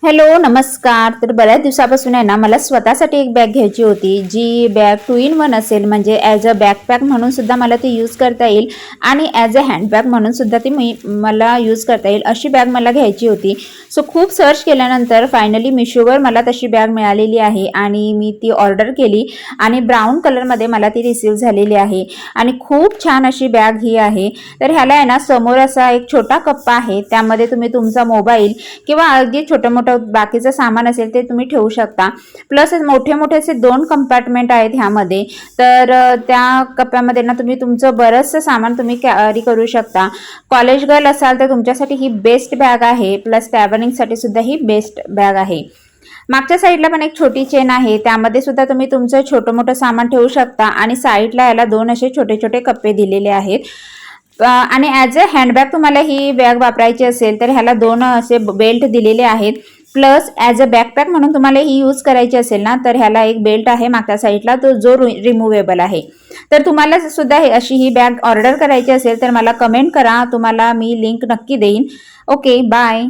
Hello नमस्कार. तर बऱ्याच दिवसापासून आहे ना मला स्वतःसाठी एक बॅग घ्यायची होती, जी बॅग 2 in 1 असेल, म्हणजे ॲज अ बॅकपॅक म्हणून सुद्धा मला ती यूज करता येईल आणि ॲज अ हँडबॅग म्हणून सुद्धा ती मला यूज करता येईल अशी बॅग मला घ्यायची होती. सो खूप सर्च केल्यानंतर फायनली मिशोवर मला तशी बॅग मिळालेली आहे आणि मी ती ऑर्डर केली आणि ब्राऊन कलरमध्ये मला ती रिसीव्ह झालेली आहे आणि खूप छान अशी बॅग ही आहे. तर ह्याला आहे ना समोर असा एक छोटा कप्पा आहे, त्यामध्ये तुम्ही तुमचा मोबाईल किंवा अगदी छोटं मोठं बाकीचं सामान असेल ते तुम्ही ठेवू शकता. प्लस मोठे मोठे असे 2 कंपार्टमेंट आहेत ह्यामध्ये. तर त्या कप्प्यामध्ये ना तुम्ही तुमचं बरंचसं सामान तुम्ही कॅरी करू शकता. कॉलेज गर्ल असाल तर तुमच्यासाठी ही बेस्ट बॅग आहे. प्लस ट्रॅव्हलिंगसाठी सुद्धा ही बेस्ट बॅग आहे. मागच्या साईडला पण एक छोटी चेन आहे, त्यामध्ये सुद्धा तुम्ही तुमचं छोटं मोठं सामान ठेवू शकता आणि साईडला याला 2 असे छोटे छोटे कप्पे दिलेले आहेत. आणि ॲज अ हँडबॅग तुम्हाला ही बॅग वापरायची असेल तर ह्याला 2 असे बेल्ट दिलेले आहेत. प्लस ॲज अ बॅकपॅक म्हणून तुम्हाला ही यूज करायची असेल ना, तर ह्याला एक बेल्ट आहे मागच्या साईडला, तो जो रिमूव्हेबल आहे. तर तुम्हाला सुद्धा अशी ही बॅग ऑर्डर करायची असेल तर मला कमेंट करा, तुम्हाला मी लिंक नक्की देईन. Okay, bye.